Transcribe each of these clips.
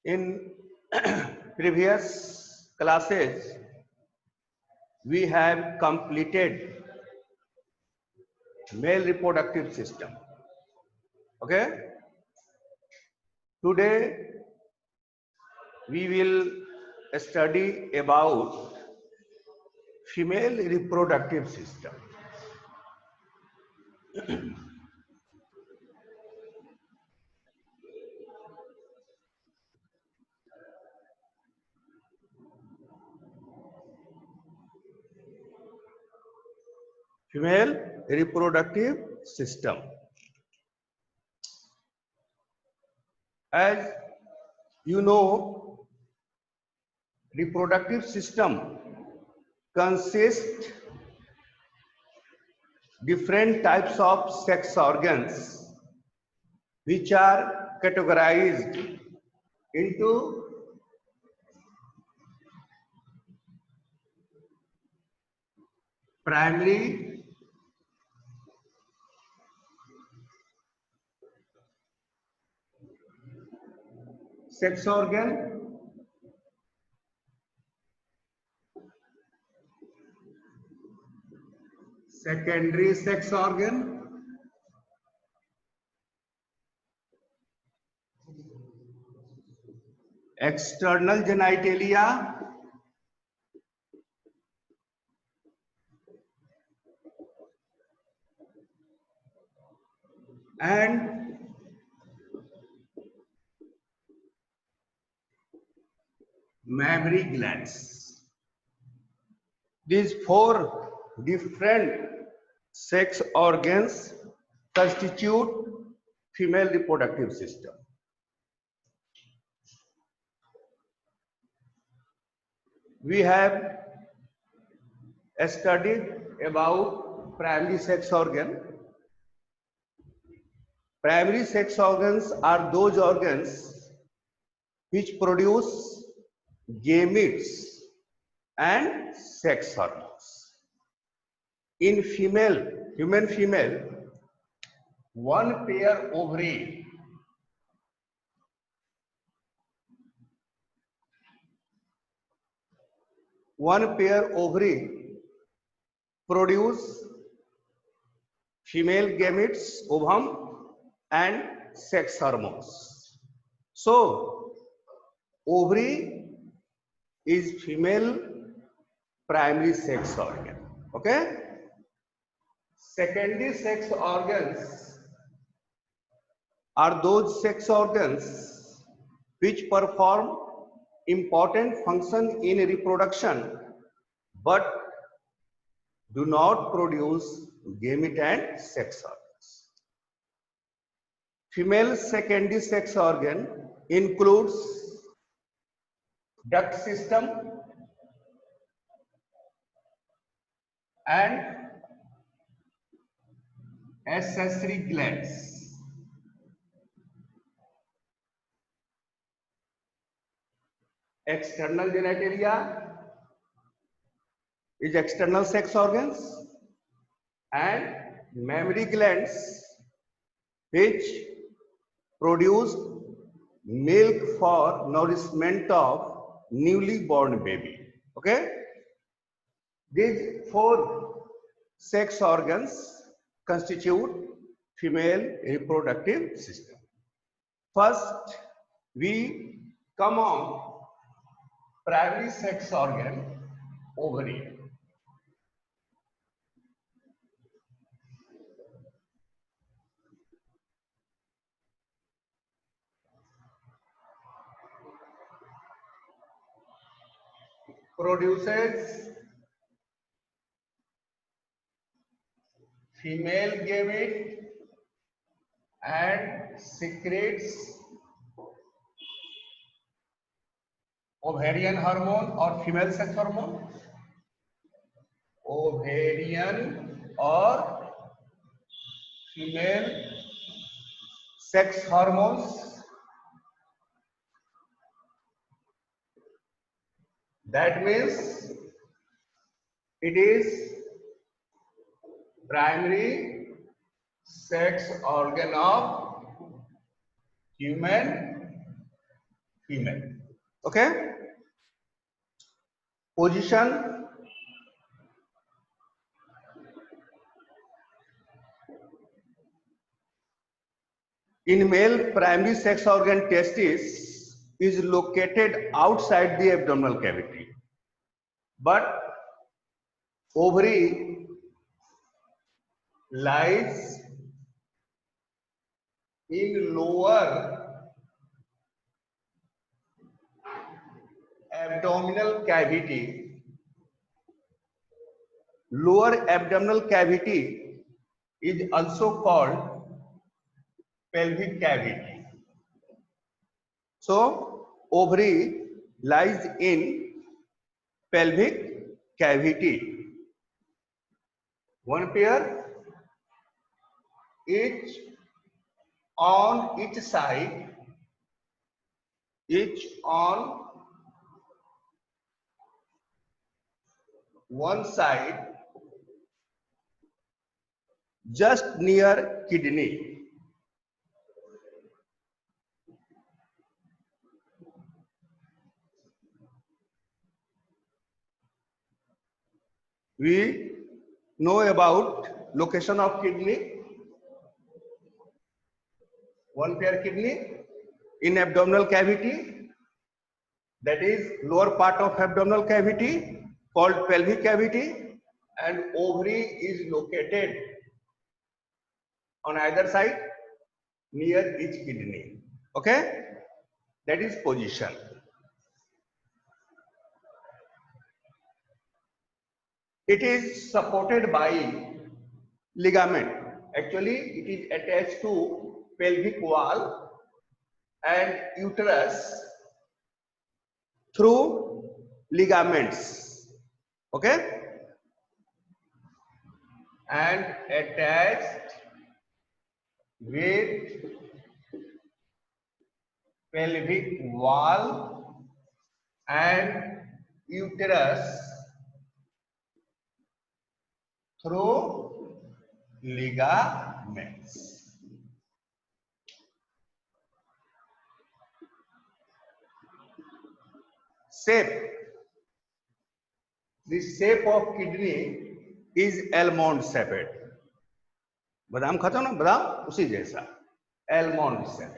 In previous classes, we have completed male reproductive system. Okay. Today, we will study about female reproductive system. Female reproductive system. As you know, reproductive system consists different types of sex organs which are categorized into primary, sex organ, secondary sex organ, external genitalia, and mammary glands. These four different sex organs constitute female reproductive system. We have studied about primary sex organ. Primary sex organs are those organs which produce gametes and sex hormones. In human female, one pair ovary produce female gametes, ovum, and sex hormones. So, ovary is female primary sex organ. Okay? Secondary sex organs are those sex organs which perform important function in reproduction but do not produce gamete and sex organs. Female secondary sex organ includes duct system and accessory glands. External genitalia is external sex organs and mammary glands which produce milk for nourishment of newly born baby. Okay? These four sex organs constitute female reproductive system. First, we come on primary sex organ, ovary. Produces female gamete and secretes ovarian hormone or female sex hormone, ovarian or female sex hormones. That means it is primary sex organ of human female. Okay. Position. In male, primary sex organ testis is located outside the abdominal cavity, but ovary lies in lower abdominal cavity. Lower abdominal cavity is also called pelvic cavity. So, ovary lies in pelvic cavity. One pair, each on each side, each on one side, just near kidney. We know about location of kidney. One pair kidney in abdominal cavity, that is lower part of abdominal cavity called pelvic cavity, and ovary is located on either side near each kidney. Okay, that is position. It is supported by ligament. Actually, it is attached to pelvic wall and uterus through ligaments. Okay, and attached with pelvic wall and uterus through ligaments. Shape. The shape of kidney is almond shaped. बादाम खाता हो ना, बादाम उसी जैसा, almond shaped.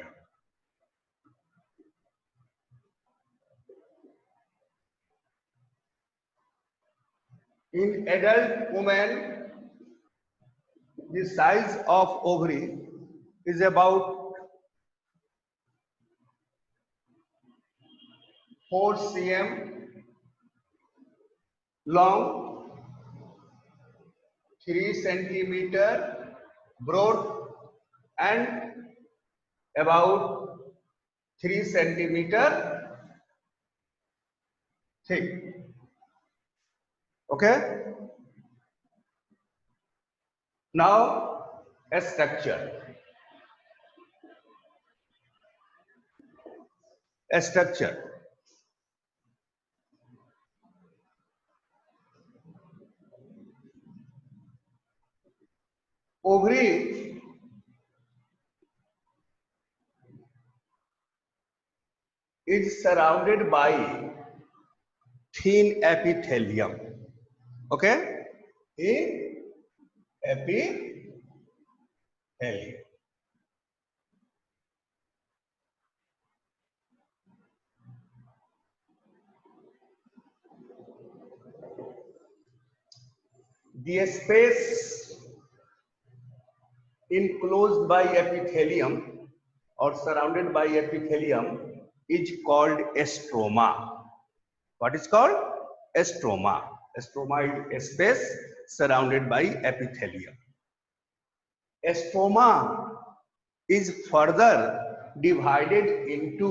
In adult women, the size of ovary is about 4 cm long, 3 centimeter broad, and about 3 centimeter thick. Okay. Now, a structure. A structure. Ovary is surrounded by thin epithelium. Okay? Thin epithelium. The space enclosed by epithelium or surrounded by epithelium is called a stroma. What is called? A stroma. A stroma is a space surrounded by epithelium. A stroma is further divided into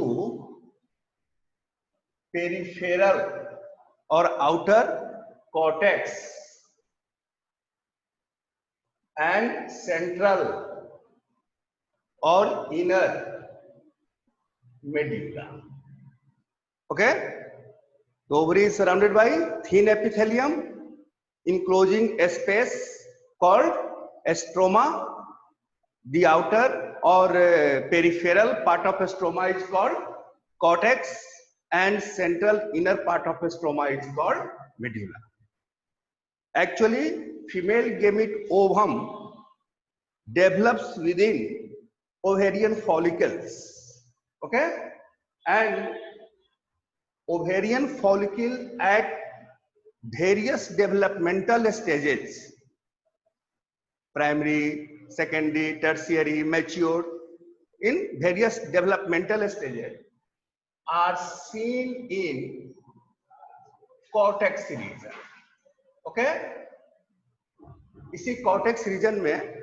peripheral or outer cortex and central or inner medulla. Okay? The ovary is surrounded by thin epithelium enclosing a space called a stroma. The outer or peripheral part of a stroma is called cortex, and central inner part of stroma is called medulla. Actually, female gamete ovum develops within ovarian follicles. Okay, and ovarian follicle at various developmental stages, primary, secondary, tertiary, mature, in various developmental stages, are seen in cortex region. Okay, इसी cortex region में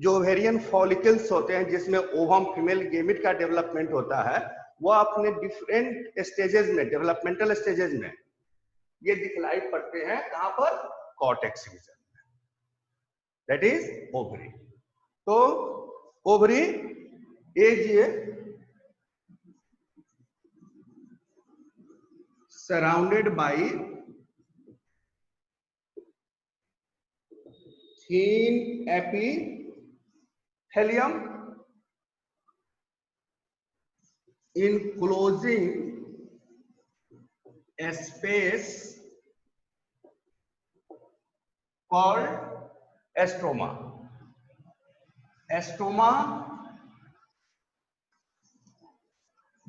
जो ovarian follicles होते हैं जिसमें ovum female gamete का development होता है, वो अपने डिफरेंट स्टेजेस में, डेवलपमेंटल स्टेजेस में ये दिखलाई पड़ते हैं कहां पर? Cortex region, that is ovary. तो ovary is surrounded by thin epithelium enclosing a space called stroma. Stroma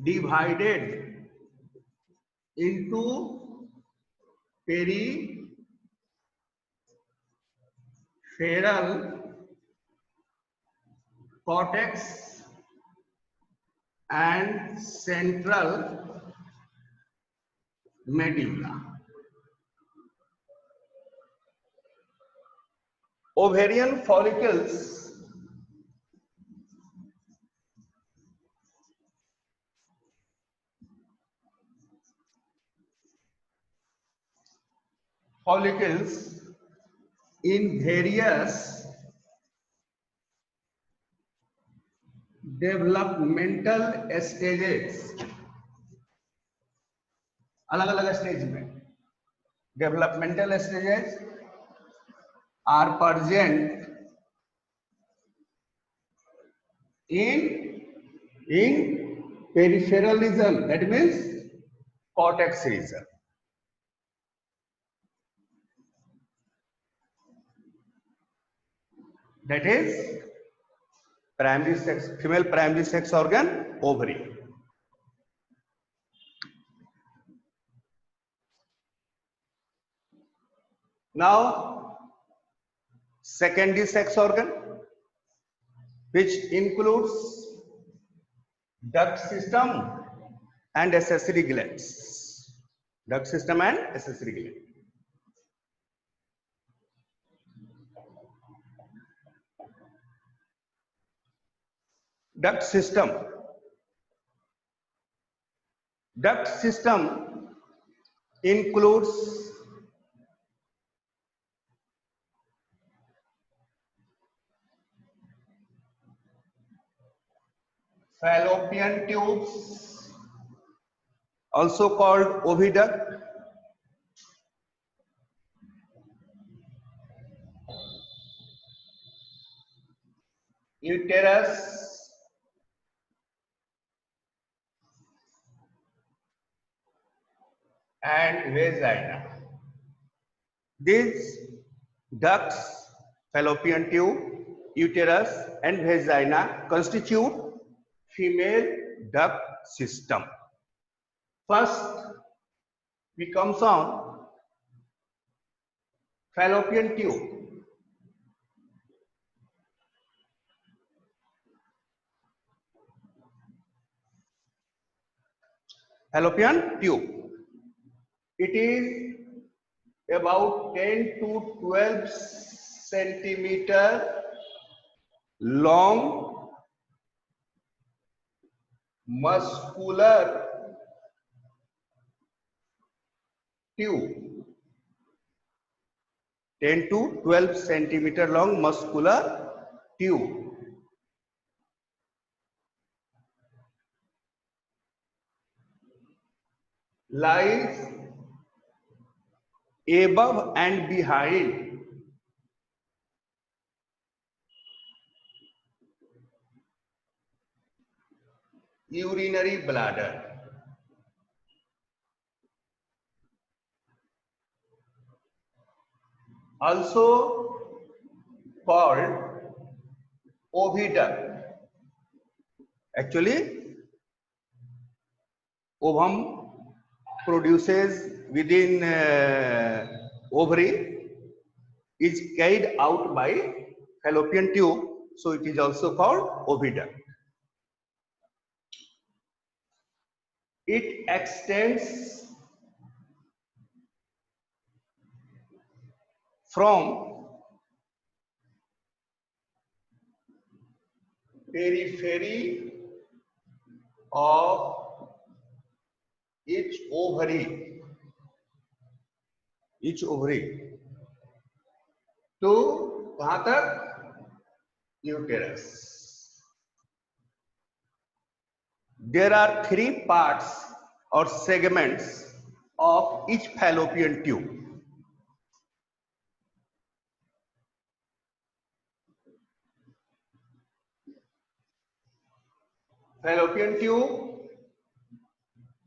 divided into peripheral cortex and central medulla. Ovarian follicles in various developmental stages, अलग अलग स्टेज में developmental stages are present in peripheral region, that means cortex region. That is primary sex, female primary sex organ, ovary. Now secondary sex organ, which includes duct system and accessory glands. Duct system and accessory gland. Duct system. Duct system includes fallopian tubes, also called oviduct, uterus, and vagina. These ducts, fallopian tube, uterus, and vagina constitute female duct system. First, we comes on fallopian tube. Fallopian tube. It is about 10 to 12 centimeter long, muscular tube. 10 to 12 centimeter long muscular tube. Lies above and behind urinary bladder. also called oviduct. Actually, ovum produces within ovary is carried out by fallopian tube, so it is also called oviduct. It extends from periphery of each ovary to कहां तक? Uterus. There are 3 parts or segments of each fallopian tube. Fallopian tube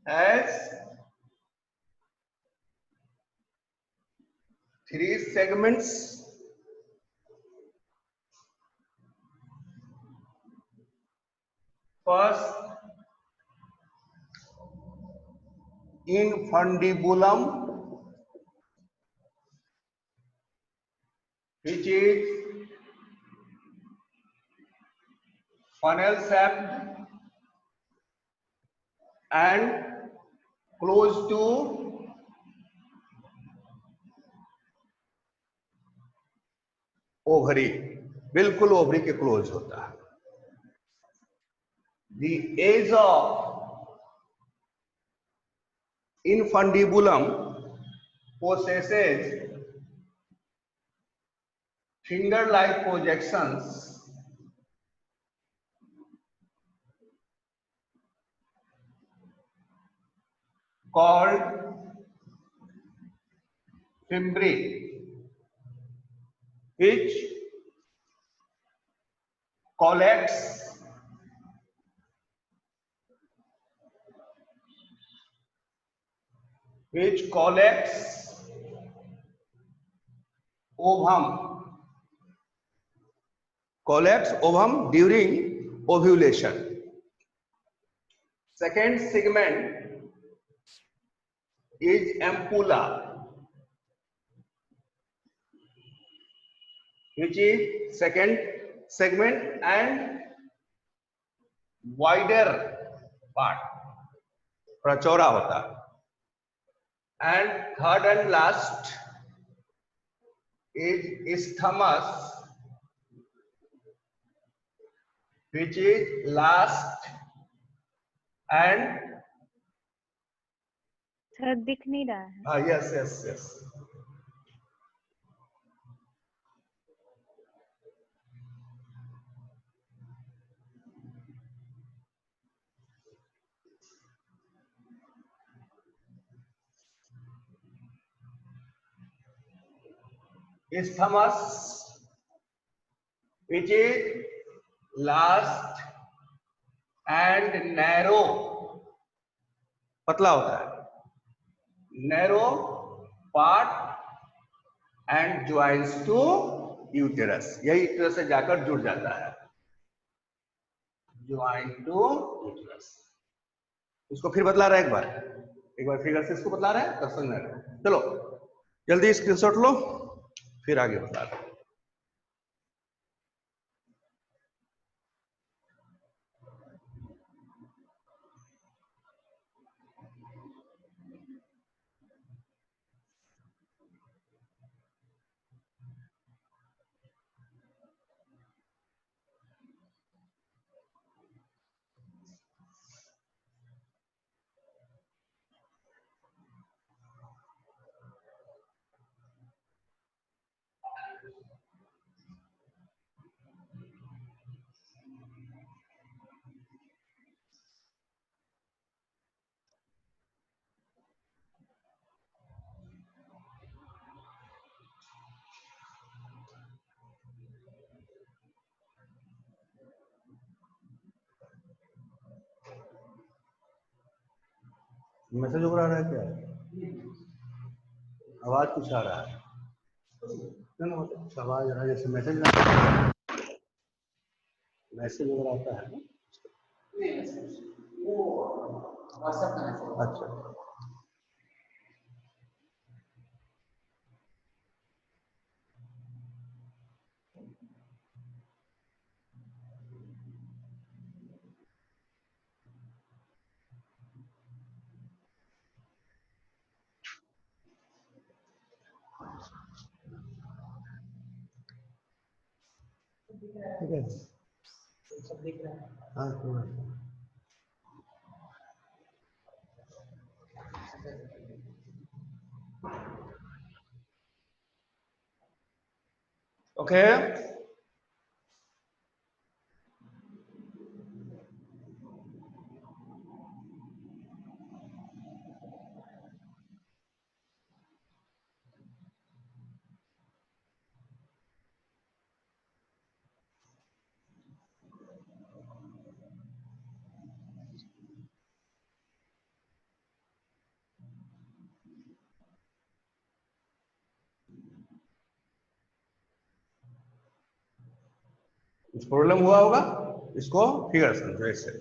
has 3 segments. First, infundibulum, which is funnel shaped and close to ovary, बिल्कुल ovary के close होता है. The edge of infundibulum possesses finger-like projections called fimbriae, which collects ovum during ovulation. Second segment is ampulla, which is second segment and wider part, थोड़ा चौड़ा होता है. And third and last is isthmus, which is last and sir दिख नहीं रहा है. yes. Isthmus, which is last and narrow, पतला होता है, narrow part and joins to uterus. यही uterus से जाकर जुड़ जाता है, join to uterus. इसको फिर बतला रहा है एक बार फिगर से इसको बतला रहा है, तब समझ में आएगा. चलो जल्दी स्क्रीनशॉट लो, फिर आगे बता रहा हूं. मैसेज हो रहा है क्या? आवाज कुछ आ रहा है. आवाज रहा जैसे मैसेज वगैरह आता है ना। वो व्हाट्सएप का मैसेज। अच्छा ठीक है। सब दिख रहा है। हाँ कोई बात नहीं। ओके कुछ प्रॉब्लम हुआ होगा, इसको फिगर समझो ऐसे।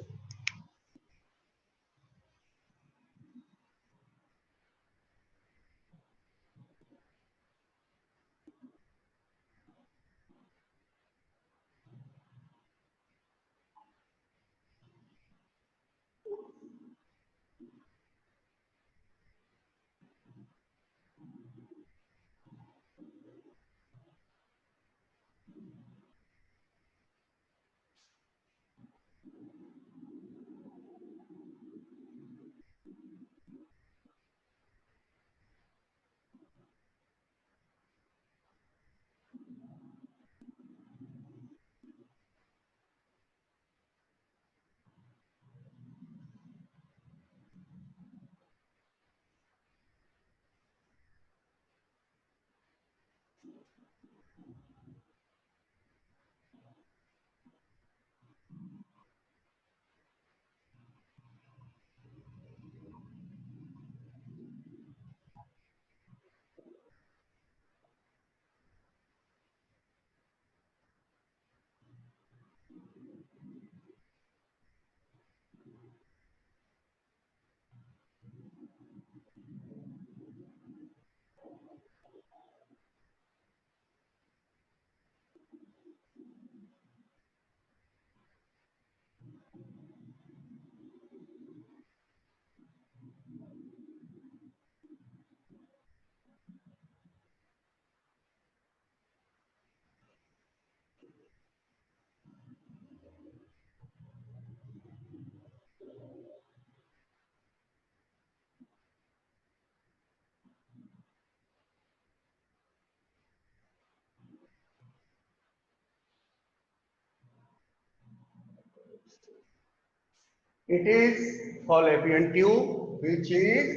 It is fallopian tube which is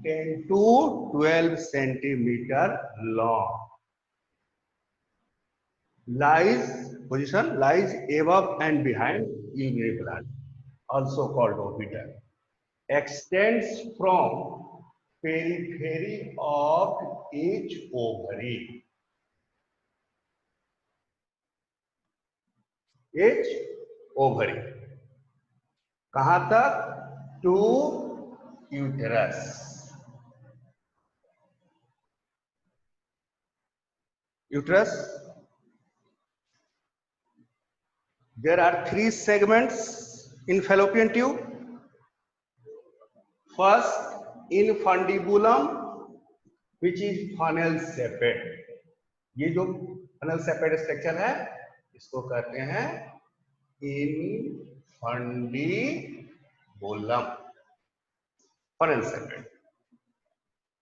10 to 12 centimeter long. Lies above and behind urinary gland, also called orbiter. Extends from periphery of each ovary. Each ovary. कहां तक? To uterus. Uterus. There are three segments in fallopian tube. First, infundibulum, which is funnel shaped. ये जो funnel shaped structure है, इसको कहते हैं infundibulum, funnel shaped.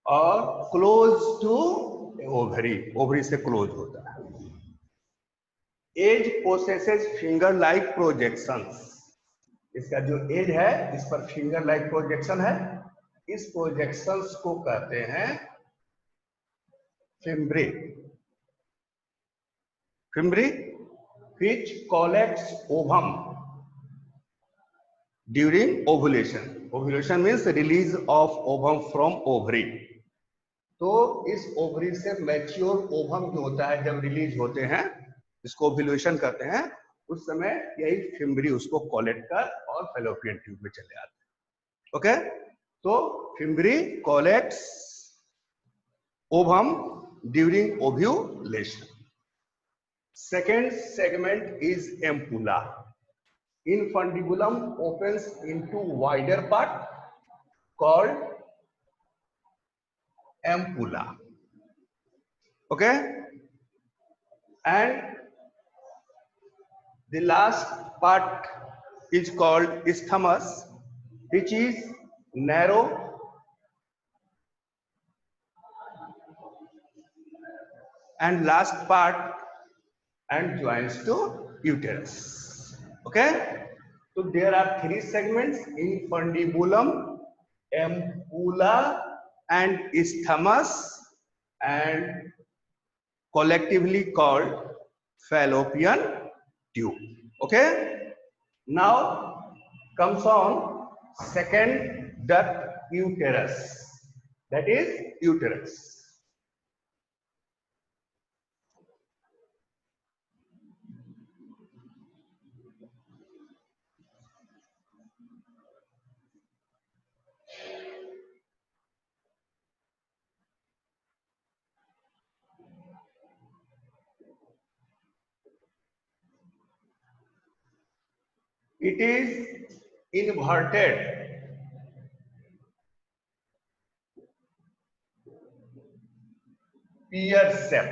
और close to ovary, ovary से क्लोज होता है. Edge possesses finger like projections. इसका जो एज है इस पर फिंगर लाइक प्रोजेक्शन है. इस प्रोजेक्शंस को कहते हैं fimbriae. Fimbriae which collects ovum during ovulation. Ovulation means release of ovum from ovary. तो इस ओवरी से मैच्योर ओवम जो होता है जब रिलीज होते हैं, इसको ओव्यूलेशन करते हैं, उस समय यही फिम्बरी उसको कलेक्ट कर और फैलोपियन ट्यूब में चले आते हैं। ओके, तो fimbriae collects ovum during ovulation. Second segment is ampulla. Infundibulum opens into wider part called ampulla. Okay, and the last part is called isthmus, which is narrow and last part and joins to uterus. Okay, so there are three segments: infundibulum, ampulla, and isthmus, and collectively called fallopian tube. Okay, now comes on second duct, uterus, that is uterus. It is inverted pear shape.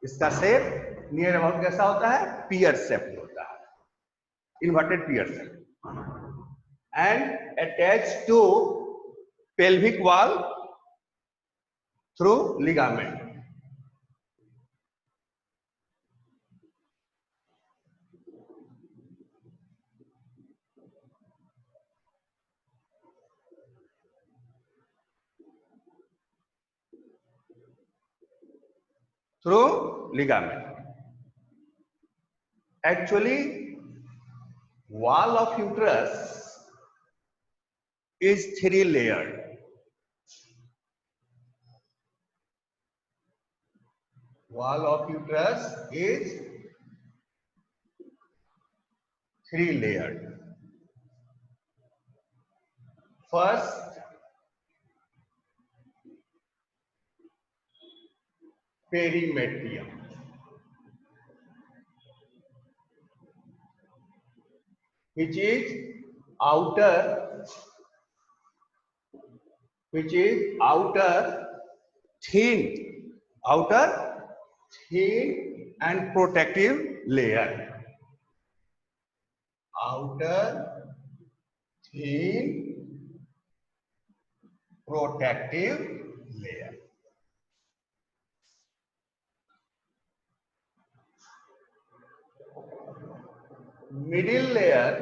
इसका shape near about कैसा होता है? Pear shape होता है, inverted pear shape, and attach to pelvic wall through ligament. Through ligament. Actually, wall of uterus is three layered. Wall of uterus is three layered. First, perimetrium. Which is outer thin, outer thin and protective layer. Outer thin protective layer. Middle layer,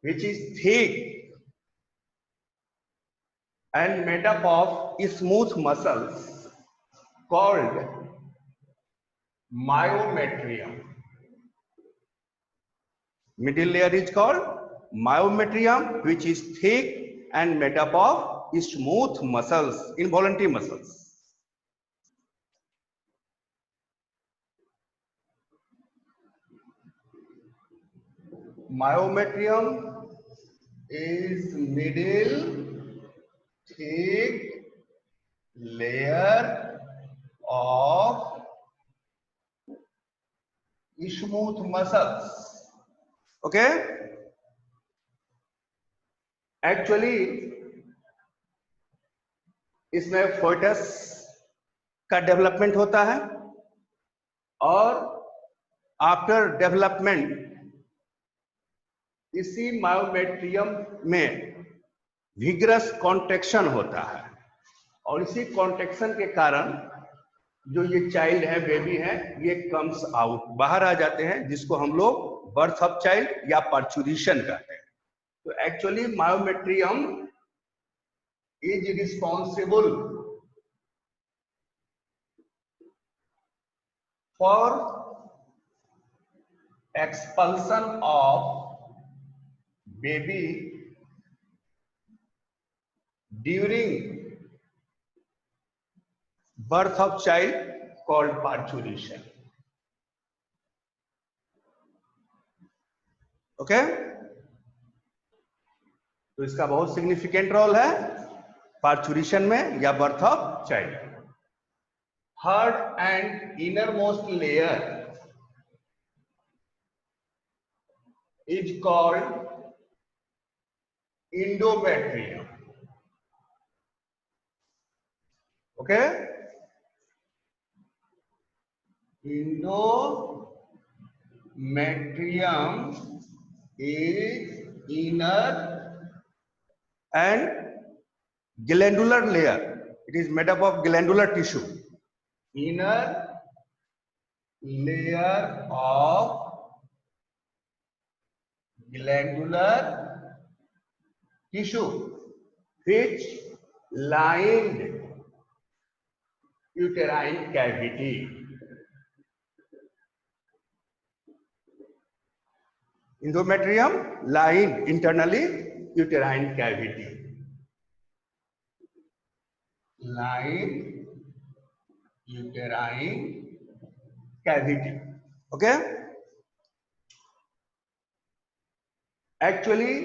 which is thick and made up of smooth muscles, called myometrium. Middle layer is called myometrium, which is thick and made up of smooth muscles, involuntary muscles. Myometrium is middle thick layer of smooth muscles. Okay, actually इसमें foetus का development होता है और after development इसी myometrium में vigorous contraction होता है और इसी कॉन्ट्रैक्शन के कारण जो ये चाइल्ड है, बेबी है, ये कम्स आउट, बाहर आ जाते हैं, जिसको हम लोग बर्थ ऑफ चाइल्ड या पर्चुरेशन कहते हैं. तो actually myometrium is responsible for expulsion of baby during birth of child called parturition. Okay तो इसका बहुत सिग्निफिकेंट रोल है पार्चुरेशन में या birth of child. Third and innermost layer is called endometrium. Okay, endometrium is inner and glandular layer. It is made up of glandular tissue. Inner layer of glandular tissue which lined uterine cavity. Endometrium lined internally uterine cavity. Lined uterine cavity. Okay. Actually,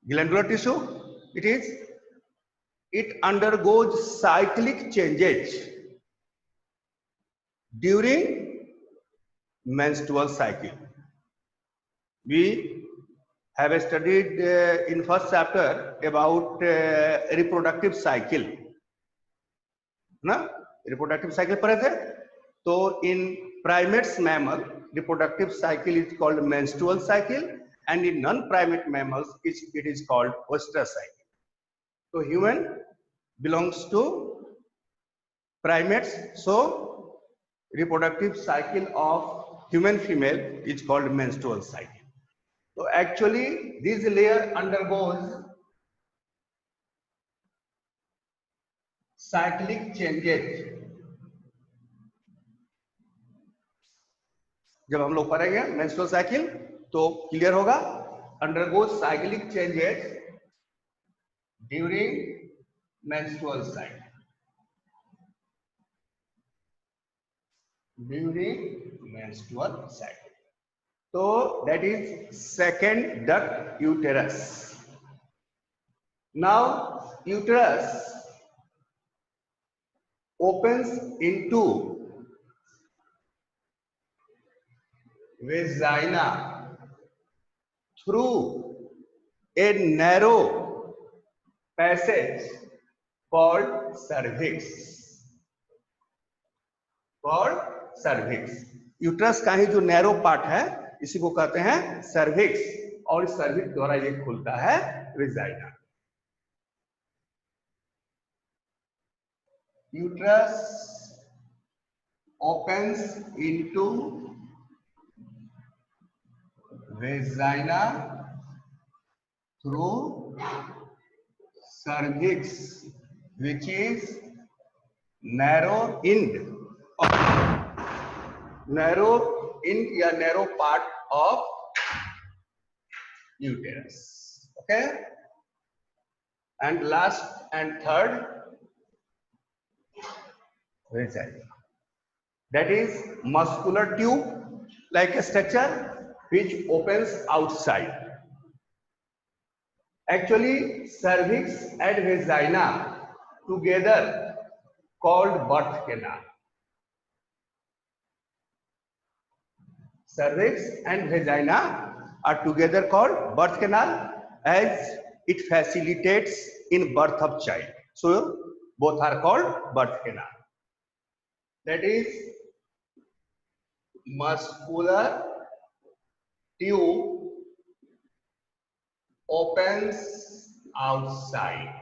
glandular tissue, it undergoes cyclic changes during menstrual cycle. We have studied in first chapter about reproductive cycle. ना reproductive cycle पढ़े थे. तो in primates mammal, reproductive cycle is called menstrual cycle, and in non-primate mammals it is called oestrus cycle. So human belongs to primates, so reproductive cycle of human female is called menstrual cycle. So actually this layer undergoes cyclic changes. जब हम लोग पढ़ेंगे menstrual cycle तो clear होगा. Undergoes cyclic changes during menstrual cycle. तो that is second duct uterus. Now uterus opens into vagina through a narrow passage called cervix. Uterus का ही जो नैरो पार्ट है इसी को कहते हैं सर्विक्स, और इस सर्विक्स द्वारा ये खुलता है vagina. Uterus opens into vagina through cervix, which is narrow end या narrow part of uterus. Okay, and last and third vagina. That is muscular tube like a structure which opens outside. Actually, cervix and vagina together called birth canal. Cervix and vagina are together called birth canal as it facilitates in birth of child. So both are called birth canal. That is muscular tube opens outside.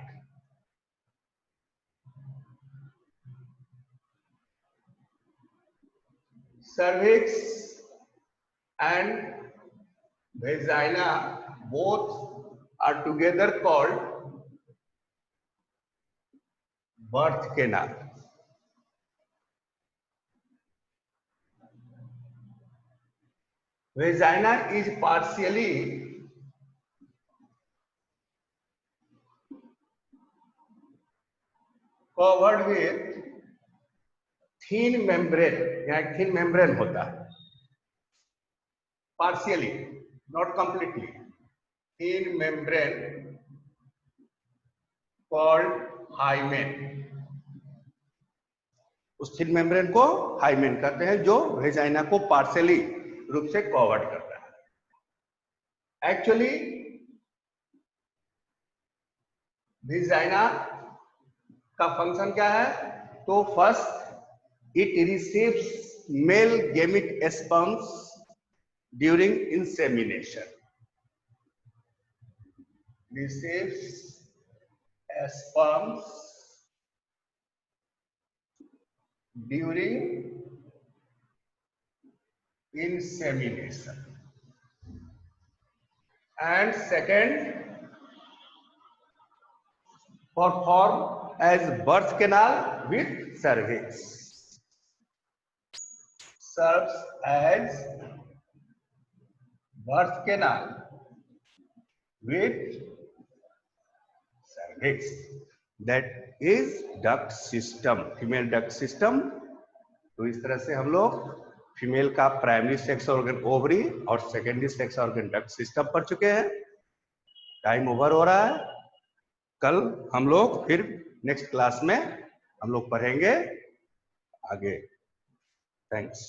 Cervix and vagina both are together called birth canal. Vagina is partially covered with thin membrane, यहाँ thin membrane होता है, partially not completely, thin membrane called hymen, उस thin membrane को hymen कहते हैं जो vagina को partially रूप से कवर्ड करता है। एक्चुअली वेजाइना का फंक्शन क्या है? तो first it receives male gamete sperms during insemination, receives sperms during insemination, and second perform as birth canal with cervix, serves as birth canal with cervix, that is duct system, female duct system। तो इस तरह से हम लोग female का primary sex organ ovary और secondary sex organ duct system पढ़ चुके हैं। टाइम ओवर हो रहा है, कल हम लोग फिर नेक्स्ट क्लास में हम लोग पढ़ेंगे आगे। थैंक्स।